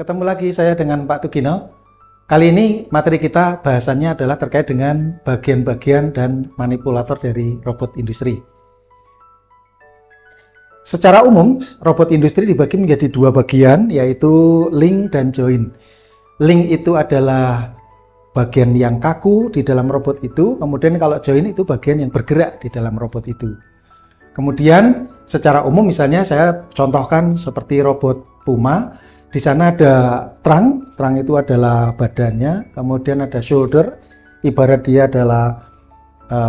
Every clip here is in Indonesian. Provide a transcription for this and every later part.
Ketemu lagi saya dengan Pak Tugino. Kali ini materi kita bahasannya adalah terkait dengan bagian-bagian dan manipulator dari robot industri. Secara umum, robot industri dibagi menjadi dua bagian, yaitu link dan join. Link itu adalah bagian yang kaku di dalam robot itu, kemudian kalau join itu bagian yang bergerak di dalam robot itu. Kemudian secara umum misalnya saya contohkan seperti robot Puma. Di sana ada trunk itu adalah badannya, kemudian ada shoulder, ibarat dia adalah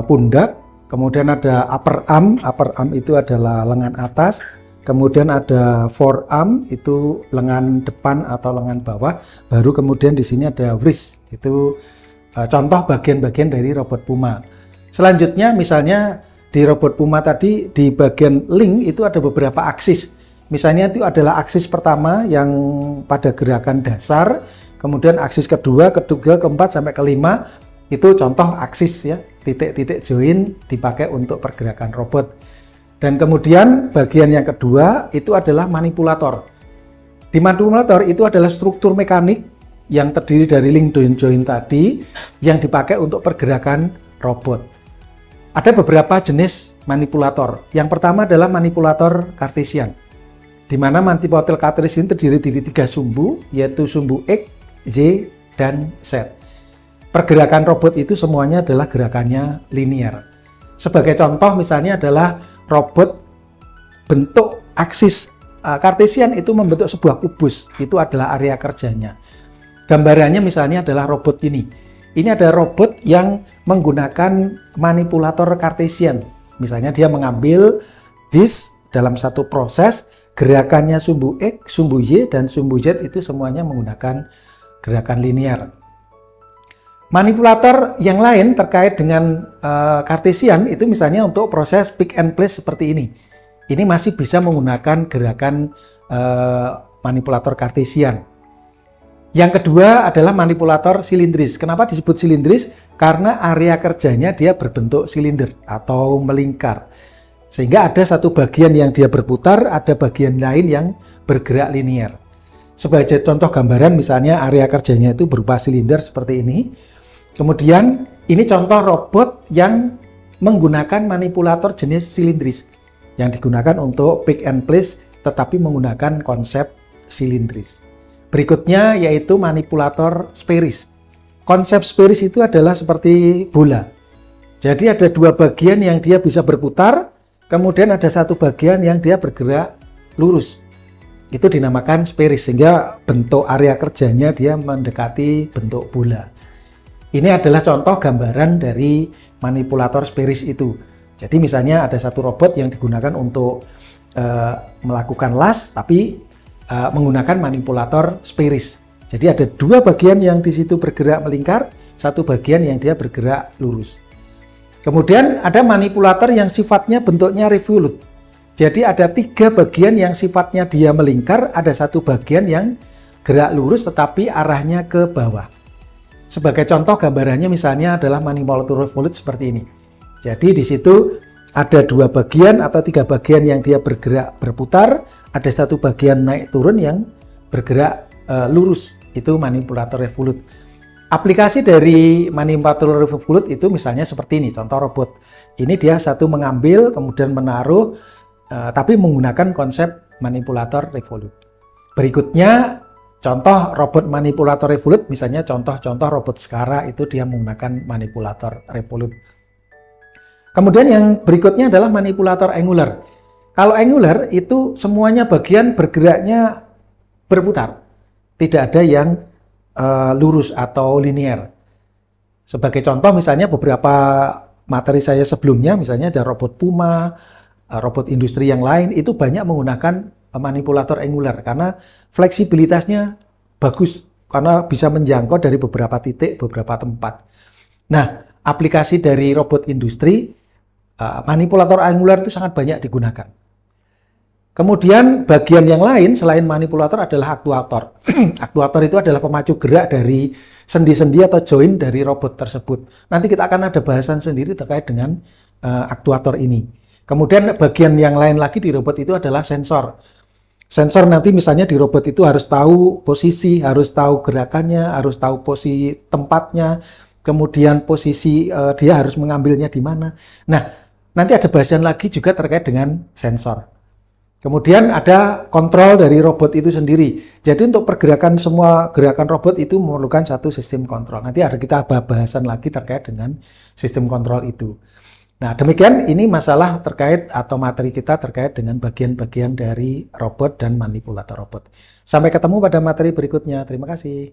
pundak, kemudian ada upper arm itu adalah lengan atas, kemudian ada forearm itu lengan depan atau lengan bawah, baru kemudian di sini ada wrist, itu contoh bagian-bagian dari robot Puma. Selanjutnya misalnya di robot Puma tadi di bagian link itu ada beberapa aksis. Misalnya itu adalah aksis pertama yang pada gerakan dasar, kemudian aksis kedua, ketiga, keempat, sampai kelima, itu contoh aksis ya, titik-titik join dipakai untuk pergerakan robot. Dan kemudian bagian yang kedua itu adalah manipulator. Di manipulator itu adalah struktur mekanik yang terdiri dari link dan join tadi yang dipakai untuk pergerakan robot. Ada beberapa jenis manipulator. Yang pertama adalah manipulator Cartesian, di mana manipulator Cartesian terdiri dari tiga sumbu, yaitu sumbu X, Y, dan Z. Pergerakan robot itu semuanya adalah gerakannya linear. Sebagai contoh misalnya adalah robot bentuk aksis Cartesian itu membentuk sebuah kubus, itu adalah area kerjanya. Gambarannya misalnya adalah robot ini. Ini ada robot yang menggunakan manipulator Cartesian. Misalnya dia mengambil disk dalam satu proses, gerakannya sumbu X, sumbu Y, dan sumbu Z itu semuanya menggunakan gerakan linear. Manipulator yang lain terkait dengan Cartesian itu misalnya untuk proses pick and place seperti ini. Ini masih bisa menggunakan gerakan manipulator Cartesian. Yang kedua adalah manipulator silindris. Kenapa disebut silindris? Karena area kerjanya dia berbentuk silinder atau melingkar. Sehingga ada satu bagian yang dia berputar, ada bagian lain yang bergerak linear. Sebagai contoh gambaran misalnya area kerjanya itu berupa silinder seperti ini. Kemudian ini contoh robot yang menggunakan manipulator jenis silindris yang digunakan untuk pick and place tetapi menggunakan konsep silindris. Berikutnya yaitu manipulator spherics. Konsep spherics itu adalah seperti bola. Jadi ada dua bagian yang dia bisa berputar, kemudian ada satu bagian yang dia bergerak lurus. Itu dinamakan spherics, sehingga bentuk area kerjanya dia mendekati bentuk bola. Ini adalah contoh gambaran dari manipulator spherics itu. Jadi misalnya ada satu robot yang digunakan untuk melakukan las, tapi menggunakan manipulator spherics. Jadi ada dua bagian yang di situ bergerak melingkar, satu bagian yang dia bergerak lurus. Kemudian ada manipulator yang sifatnya bentuknya revolute. Jadi ada tiga bagian yang sifatnya dia melingkar, ada satu bagian yang gerak lurus tetapi arahnya ke bawah. Sebagai contoh gambarannya misalnya adalah manipulator revolute seperti ini. Jadi di situ ada dua bagian atau tiga bagian yang dia bergerak berputar, ada satu bagian naik turun yang bergerak lurus, itu manipulator revolute. Aplikasi dari manipulator revolute itu misalnya seperti ini, contoh robot. Ini dia satu mengambil, kemudian menaruh, tapi menggunakan konsep manipulator revolute. Berikutnya, contoh robot manipulator revolute, misalnya contoh-contoh robot Skara itu dia menggunakan manipulator revolute. Kemudian yang berikutnya adalah manipulator angular. Kalau angular itu semuanya bagian bergeraknya berputar. Tidak ada yang lurus atau linear. Sebagai contoh misalnya beberapa materi saya sebelumnya, misalnya ada robot Puma, robot industri yang lain, itu banyak menggunakan manipulator angular karena fleksibilitasnya bagus, karena bisa menjangkau dari beberapa titik, beberapa tempat. Nah, aplikasi dari robot industri, manipulator angular itu sangat banyak digunakan. Kemudian bagian yang lain selain manipulator adalah aktuator. Aktuator itu adalah pemacu gerak dari sendi-sendi atau join dari robot tersebut. Nanti kita akan ada bahasan sendiri terkait dengan aktuator ini. Kemudian bagian yang lain lagi di robot itu adalah sensor. Sensor nanti misalnya di robot itu harus tahu posisi, harus tahu gerakannya, harus tahu posisi tempatnya, kemudian posisi dia harus mengambilnya di mana. Nah, nanti ada bahasan lagi juga terkait dengan sensor. Kemudian ada kontrol dari robot itu sendiri. Jadi untuk pergerakan semua gerakan robot itu memerlukan satu sistem kontrol. Nanti ada kita bahasan lagi terkait dengan sistem kontrol itu. Nah, demikian ini masalah terkait atau materi kita terkait dengan bagian-bagian dari robot dan manipulator robot. Sampai ketemu pada materi berikutnya. Terima kasih.